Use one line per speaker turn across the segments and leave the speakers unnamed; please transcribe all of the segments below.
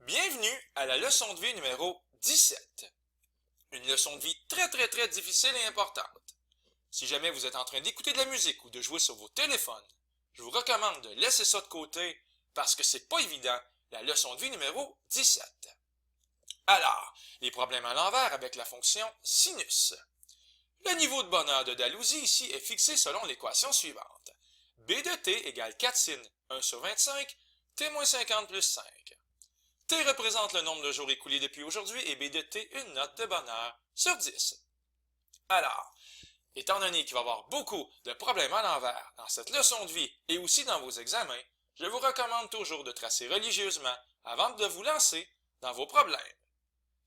Bienvenue à la leçon de vie numéro 17. Une leçon de vie très difficile et importante. Si jamais vous êtes en train d'écouter de la musique ou de jouer sur vos téléphones, je vous recommande de laisser ça de côté parce que c'est pas évident, la leçon de vie numéro 17. Alors, les problèmes à l'envers avec la fonction sinus. Le niveau de bonheur de Dalhousie ici est fixé selon l'équation suivante. B de t égale 4 sin 1 sur 25, t-50 plus 5. T représente le nombre de jours écoulés depuis aujourd'hui et B de T une note de bonheur sur 10. Alors, étant donné qu'il va y avoir beaucoup de problèmes à l'envers dans cette leçon de vie et aussi dans vos examens, je vous recommande toujours de tracer religieusement avant de vous lancer dans vos problèmes.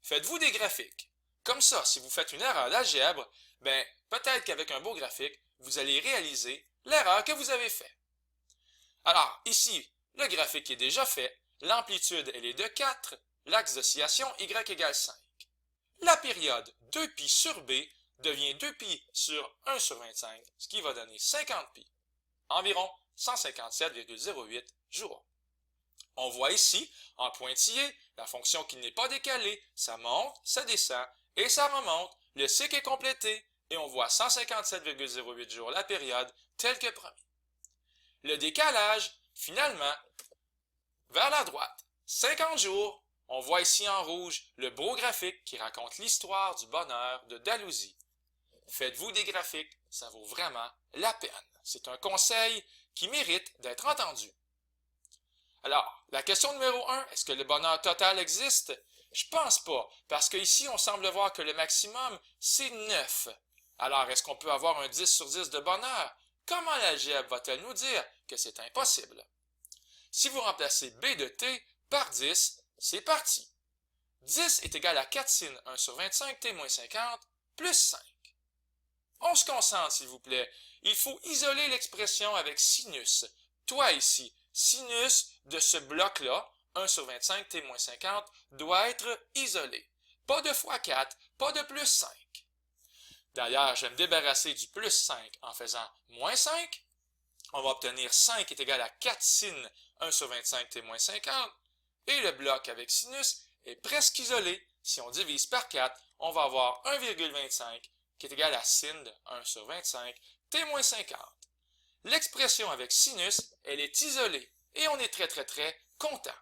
Faites-vous des graphiques. Comme ça, si vous faites une erreur d'algèbre, peut-être qu'avec un beau graphique, vous allez réaliser l'erreur que vous avez faite. Alors, ici, le graphique est déjà fait. L'amplitude, elle est de 4, l'axe d'oscillation y égale 5. La période 2π sur b devient 2π sur 1 sur 25, ce qui va donner 50π, environ 157,08 jours. On voit ici, en pointillé, la fonction qui n'est pas décalée, ça monte, ça descend, et ça remonte, le cycle est complété, et on voit 157,08 jours la période, telle que promis. Le décalage, finalement, vers la droite, 50 jours, on voit ici en rouge le beau graphique qui raconte l'histoire du bonheur de Dalhousie. Faites-vous des graphiques, ça vaut vraiment la peine. C'est un conseil qui mérite d'être entendu. Alors, la question numéro 1, est-ce que le bonheur total existe? Je pense pas, parce qu'ici on semble voir que le maximum, c'est 9. Alors, est-ce qu'on peut avoir un 10 sur 10 de bonheur? Comment l'algèbre va-t-elle nous dire que c'est impossible? Si vous remplacez B de t par 10, c'est parti. 10 est égal à 4 sin 1 sur 25 t-50 plus 5. On se concentre, s'il vous plaît. Il faut isoler l'expression avec sinus. Toi ici, sinus de ce bloc-là, 1 sur 25 t-50, doit être isolé. Pas de fois 4, pas de plus 5. D'ailleurs, je vais me débarrasser du plus 5 en faisant moins 5. On va obtenir 5 est égal à 4 sin 1 sur 25 t-50, et le bloc avec sinus est presque isolé. Si on divise par 4, on va avoir 1,25 qui est égal à sin de 1 sur 25 t-50. L'expression avec sinus, elle est isolée, et on est très content.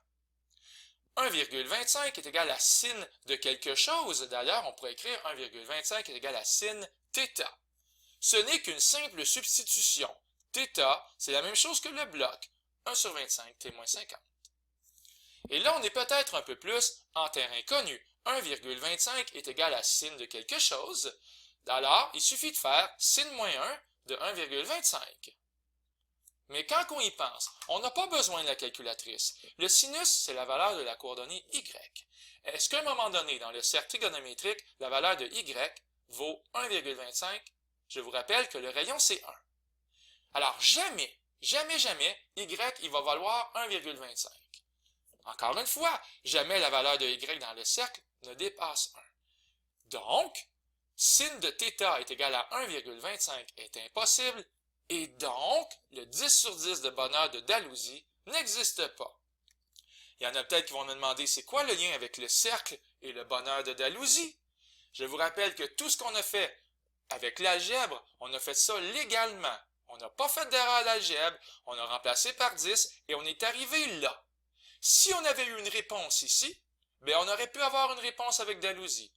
1,25 est égal à sin de quelque chose. D'ailleurs, on pourrait écrire 1,25 est égal à sin θ. Ce n'est qu'une simple substitution. θ, c'est la même chose que le bloc, 1 sur 25 t-50. Et là, on est peut-être un peu plus en terrain connu. 1,25 est égal à sin de quelque chose. Alors, il suffit de faire sin moins 1 de 1,25. Mais quand on y pense, on n'a pas besoin de la calculatrice. Le sinus, c'est la valeur de la coordonnée y. Est-ce qu'à un moment donné, dans le cercle trigonométrique, la valeur de y vaut 1,25? Je vous rappelle que le rayon, c'est 1. Alors, jamais, y il va valoir 1,25. Encore une fois, jamais la valeur de y dans le cercle ne dépasse 1. Donc, sin de θ est égal à 1,25 est impossible, et donc, le 10 sur 10 de bonheur de Dalhousie n'existe pas. Il y en a peut-être qui vont me demander c'est quoi le lien avec le cercle et le bonheur de Dalhousie? Je vous rappelle que tout ce qu'on a fait avec l'algèbre, on a fait ça légalement. On n'a pas fait d'erreur d'algèbre, on a remplacé par 10 et on est arrivé là. Si on avait eu une réponse ici, on aurait pu avoir une réponse avec Dalhousie.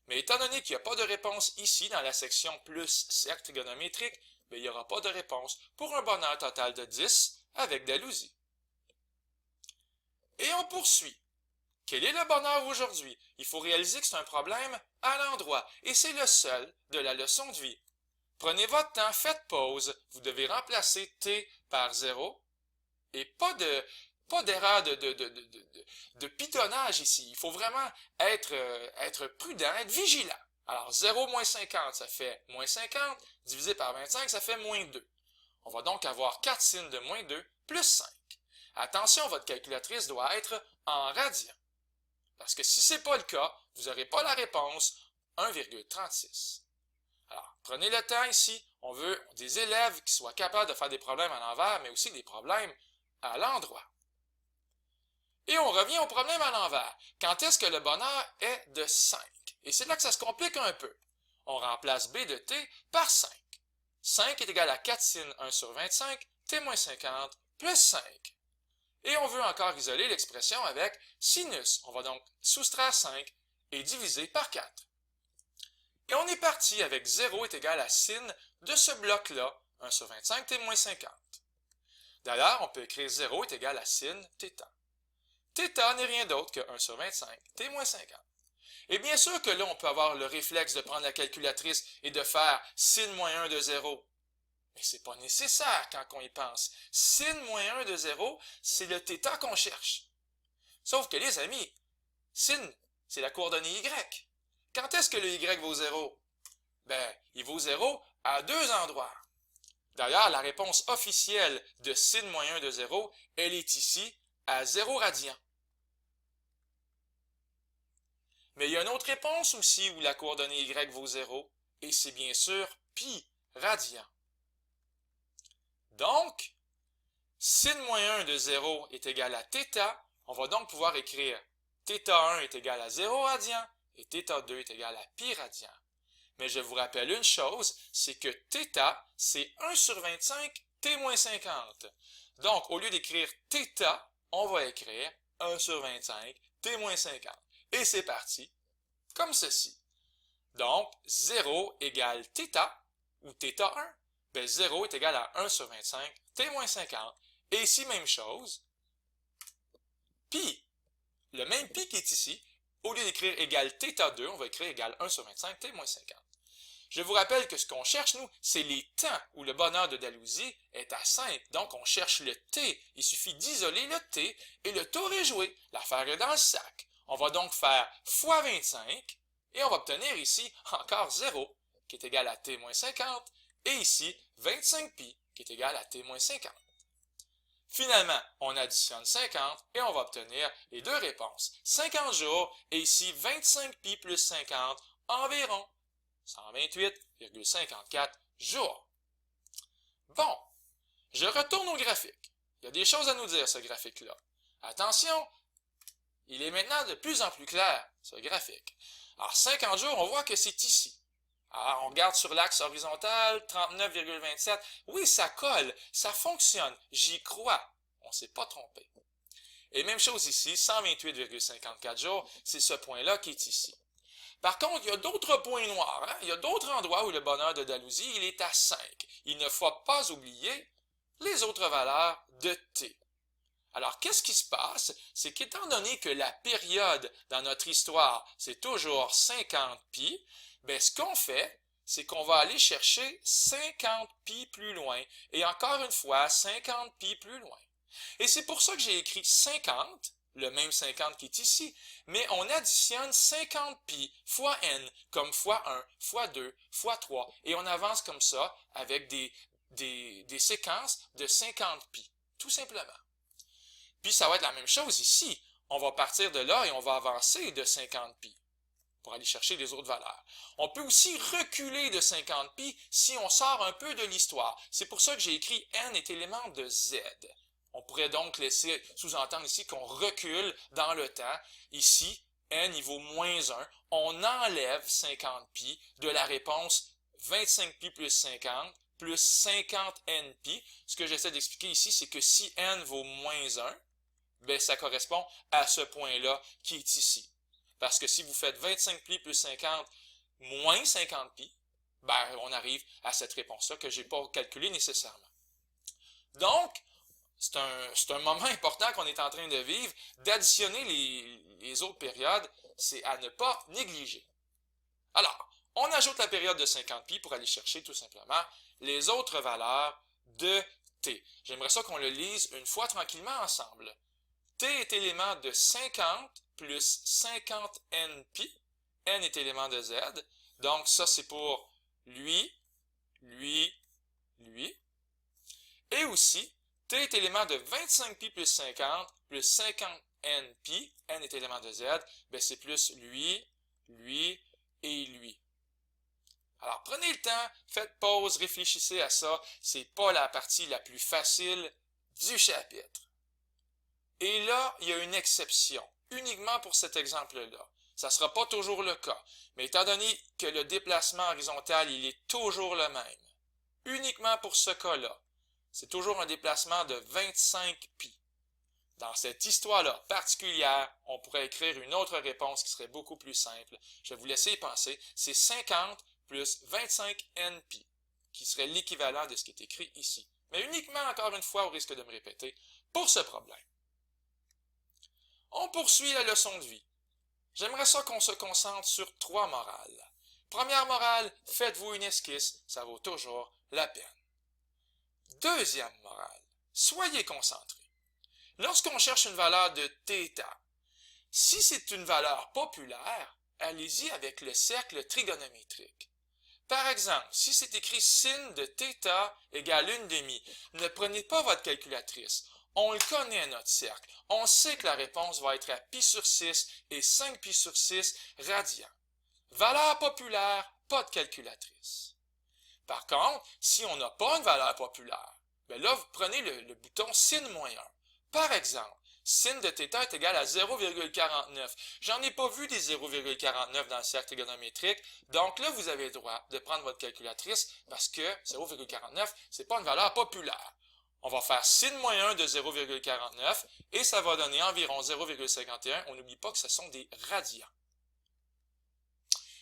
Mais étant donné qu'il n'y a pas de réponse ici dans la section plus cercle trigonométrique, il n'y aura pas de réponse pour un bonheur total de 10 avec Dalhousie. Et on poursuit. Quel est le bonheur aujourd'hui? Il faut réaliser que c'est un problème à l'endroit, et c'est le seul de la leçon de vie. Prenez votre temps, faites pause, vous devez remplacer t par 0, et pas d'erreur de pitonnage ici. Il faut vraiment être prudent, être vigilant. Alors, 0 moins 50, ça fait moins 50, divisé par 25, ça fait moins 2. On va donc avoir 4 sin de moins 2 plus 5. Attention, votre calculatrice doit être en radians. Parce que si ce n'est pas le cas, vous n'aurez pas la réponse 1,36. Alors, prenez le temps ici. On veut des élèves qui soient capables de faire des problèmes à l'envers, mais aussi des problèmes à l'endroit. Et on revient au problème à l'envers. Quand est-ce que le bonheur est de 5? Et c'est là que ça se complique un peu. On remplace b de t par 5. 5 est égal à 4 sin 1 sur 25, t moins 50, plus 5. Et on veut encore isoler l'expression avec sinus. On va donc soustraire 5 et diviser par 4. Et on est parti avec 0 est égal à sin de ce bloc-là, 1 sur 25, t moins 50. D'ailleurs, on peut écrire 0 est égal à sin θ. Θ n'est rien d'autre que 1 sur 25, t moins 50. Et bien sûr que là, on peut avoir le réflexe de prendre la calculatrice et de faire sin moins 1 de 0. Mais c'est pas nécessaire quand on y pense. Sin moins 1 de 0, c'est le θ qu'on cherche. Sauf que les amis, sin, c'est la coordonnée y. Quand est-ce que le y vaut 0? Ben, il vaut 0 à deux endroits. D'ailleurs, la réponse officielle de sin moins 1 de 0, elle est ici, à 0 radian. Mais il y a une autre réponse aussi où la coordonnée y vaut 0, et c'est bien sûr pi radian. Donc, sin moins 1 de 0 est égal à θ, on va donc pouvoir écrire θ1 est égal à 0 radian et θ2 est égal à pi radian. Mais je vous rappelle une chose, c'est que θ, c'est 1 sur 25 t moins 50. Donc, au lieu d'écrire θ, on va écrire 1 sur 25 t moins 50. Et c'est parti, comme ceci. Donc, 0 égale θ, ou θ1. Ben, 0 est égal à 1 sur 25 t moins 50. Et ici, même chose. Pi, le même pi qui est ici, au lieu d'écrire égal θ2, on va écrire égal 1 sur 25 t moins 50. Je vous rappelle que ce qu'on cherche, nous, c'est les temps où le bonheur de Dalhousie est à 5. Donc, on cherche le t. Il suffit d'isoler le t et le tour est joué. L'affaire est dans le sac. On va donc faire fois 25 et on va obtenir ici encore 0 qui est égal à t moins 50 et ici 25pi qui est égal à t moins 50. Finalement, on additionne 50 et on va obtenir les deux réponses. 50 jours et ici 25pi plus 50 environ 128,54 jours. Bon, je retourne au graphique. Il y a des choses à nous dire, ce graphique-là. Attention, il est maintenant de plus en plus clair, ce graphique. Alors, 50 jours, on voit que c'est ici. Alors, on regarde sur l'axe horizontal, 39,27. Oui, ça colle, ça fonctionne, j'y crois. On ne s'est pas trompé. Et même chose ici, 128,54 jours, c'est ce point-là qui est ici. Par contre, il y a d'autres points noirs. Il y a d'autres endroits où le bonheur de Dalhousie, il est à 5. Il ne faut pas oublier les autres valeurs de t. Alors, qu'est-ce qui se passe? C'est qu'étant donné que la période dans notre histoire, c'est toujours 50 pi, ben, ce qu'on fait, c'est qu'on va aller chercher 50 pi plus loin. Et encore une fois, 50 pi plus loin. Et c'est pour ça que j'ai écrit 50, le même 50 qui est ici, mais on additionne 50 pi fois n, comme fois 1, fois 2, fois 3, et on avance comme ça avec des séquences de 50 pi, tout simplement. Puis ça va être la même chose ici. On va partir de là et on va avancer de 50 pi pour aller chercher les autres valeurs. On peut aussi reculer de 50 pi si on sort un peu de l'histoire. C'est pour ça que j'ai écrit n est élément de z. On pourrait donc laisser sous-entendre ici qu'on recule dans le temps. Ici, n il vaut moins 1. On enlève 50 pi de la réponse 25 pi plus 50 plus 50 n pi. Ce que j'essaie d'expliquer ici, c'est que si n vaut moins 1, ben ça correspond à ce point-là qui est ici. Parce que si vous faites 25 pi plus 50 moins 50 pi, ben on arrive à cette réponse-là que je n'ai pas calculée nécessairement. Donc, c'est un moment important qu'on est en train de vivre. D'additionner les autres périodes, c'est à ne pas négliger. Alors, on ajoute la période de 50 pi pour aller chercher tout simplement les autres valeurs de t. J'aimerais ça qu'on le lise une fois tranquillement ensemble. T est élément de 50 plus 50 n pi. N est élément de z. Donc, ça, c'est pour lui. Et aussi, t est élément de 25 pi plus 50 n pi. N est élément de z. Ben, c'est plus lui et lui. Alors, prenez le temps, faites pause, réfléchissez à ça. C'est pas la partie la plus facile du chapitre. Et là, il y a une exception, uniquement pour cet exemple-là. Ça ne sera pas toujours le cas, mais étant donné que le déplacement horizontal, il est toujours le même, uniquement pour ce cas-là, c'est toujours un déplacement de 25 pi. Dans cette histoire-là particulière, on pourrait écrire une autre réponse qui serait beaucoup plus simple. Je vais vous laisser y penser. C'est 50 plus 25 npi, qui serait l'équivalent de ce qui est écrit ici. Mais uniquement, encore une fois, au risque de me répéter, pour ce problème. On poursuit la leçon de vie. J'aimerais ça qu'on se concentre sur 3 morales. Première morale, faites-vous une esquisse, ça vaut toujours la peine. Deuxième morale, soyez concentrés. Lorsqu'on cherche une valeur de θ, si c'est une valeur populaire, allez-y avec le cercle trigonométrique. Par exemple, si c'est écrit sin de θ égale 1/2, ne prenez pas votre calculatrice. On le connaît, notre cercle. On sait que la réponse va être à pi sur 6 et 5 pi sur 6 radians. Valeur populaire, pas de calculatrice. Par contre, si on n'a pas une valeur populaire, bien là, vous prenez le bouton sin moins 1. Par exemple, sin de θ est égal à 0,49. J'en ai pas vu des 0,49 dans le cercle trigonométrique, donc là, vous avez le droit de prendre votre calculatrice parce que 0,49, c'est pas une valeur populaire. On va faire sin moins 1 de 0,49 et ça va donner environ 0,51. On n'oublie pas que ce sont des radians.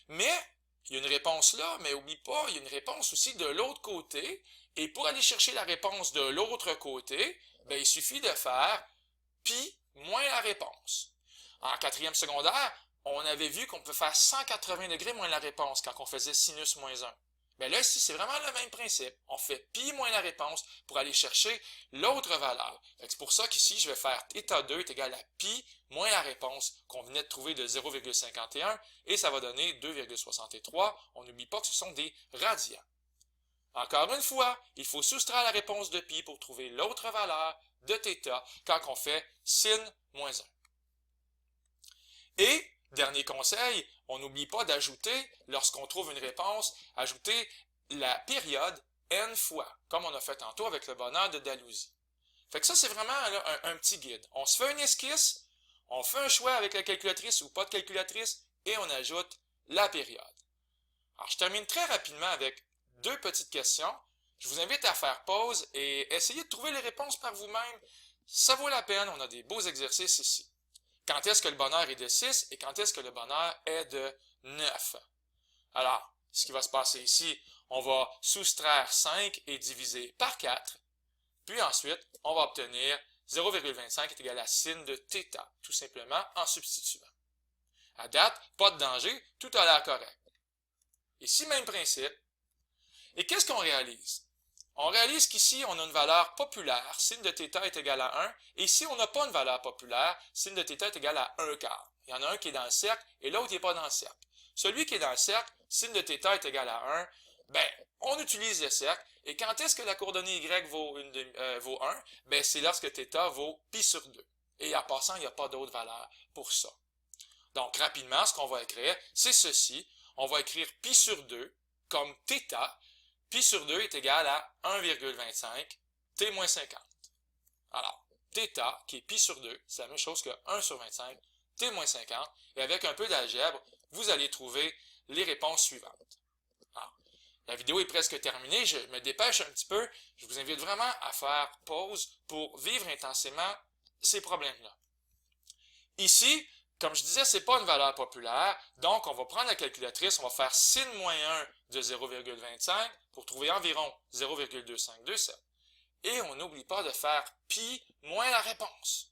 Mais, il y a une réponse là, mais n'oublie pas, il y a une réponse aussi de l'autre côté. Et pour aller chercher la réponse de l'autre côté, ben, il suffit de faire pi moins la réponse. En 4e secondaire, on avait vu qu'on peut faire 180 degrés moins la réponse quand on faisait sinus moins 1. Mais là, ici, c'est vraiment le même principe. On fait pi moins la réponse pour aller chercher l'autre valeur. C'est pour ça qu'ici, je vais faire θ2 est égal à pi moins la réponse qu'on venait de trouver de 0,51 et ça va donner 2,63. On n'oublie pas que ce sont des radians. Encore une fois, il faut soustraire la réponse de pi pour trouver l'autre valeur de θ quand on fait sin moins 1. Et, dernier conseil, on n'oublie pas d'ajouter, lorsqu'on trouve une réponse, ajouter la période n fois, comme on a fait tantôt avec le bonheur de Dalhousie. Fait que ça, c'est vraiment là, un petit guide. On se fait une esquisse, on fait un choix avec la calculatrice ou pas de calculatrice, et on ajoute la période. Alors, je termine très rapidement avec 2 petites questions. Je vous invite à faire pause et essayer de trouver les réponses par vous-même. Ça vaut la peine, on a des beaux exercices ici. Quand est-ce que le bonheur est de 6 et quand est-ce que le bonheur est de 9? Alors, ce qui va se passer ici, on va soustraire 5 et diviser par 4. Puis ensuite, on va obtenir 0,25 est égal à sin de θ, tout simplement en substituant. À date, pas de danger, tout a l'air correct. Ici, même principe. Et qu'est-ce qu'on réalise? On réalise qu'ici, on a une valeur populaire, sin de θ est égal à 1, et ici, on n'a pas une valeur populaire, sin de θ est égal à 1 quart. Il y en a un qui est dans le cercle, et l'autre n'est pas dans le cercle. Celui qui est dans le cercle, sin de θ est égal à 1, ben, on utilise le cercle, et quand est-ce que la coordonnée y vaut 1? Ben, c'est lorsque θ vaut pi sur 2. Et en passant, il n'y a pas d'autre valeur pour ça. Donc, rapidement, ce qu'on va écrire, c'est ceci. On va écrire pi sur 2 comme θ. Pi sur 2 est égal à 1,25 t moins 50. Alors, θ, qui est pi sur 2, c'est la même chose que 1 sur 25, t moins 50. Et avec un peu d'algèbre, vous allez trouver les réponses suivantes. Alors, la vidéo est presque terminée, je me dépêche un petit peu. Je vous invite vraiment à faire pause pour vivre intensément ces problèmes-là. Ici, comme je disais, ce n'est pas une valeur populaire, donc on va prendre la calculatrice, on va faire sin moins 1 de 0,25 pour trouver environ 0,2527. Et on n'oublie pas de faire pi moins la réponse.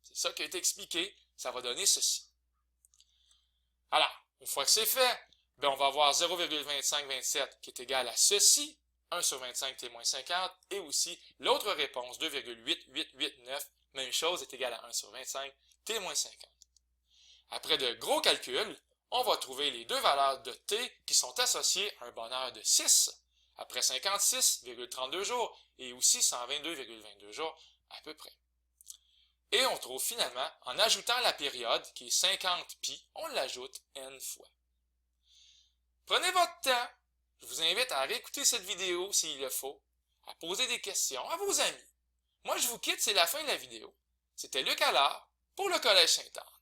C'est ça qui a été expliqué, ça va donner ceci. Alors, une fois que c'est fait, ben on va avoir 0,2527 qui est égal à ceci, 1 sur 25 t moins 50, et aussi l'autre réponse, 2,8889, même chose, est égal à 1 sur 25 t moins 50. Après de gros calculs, on va trouver les 2 valeurs de t qui sont associées à un bonheur de 6, après 56,32 jours, et aussi 122,22 jours à peu près. Et on trouve finalement, en ajoutant la période, qui est 50 pi, on l'ajoute n fois. Prenez votre temps. Je vous invite à réécouter cette vidéo s'il le faut, à poser des questions à vos amis. Moi, je vous quitte, c'est la fin de la vidéo. C'était Luc Allard pour le Collège Sainte-Anne.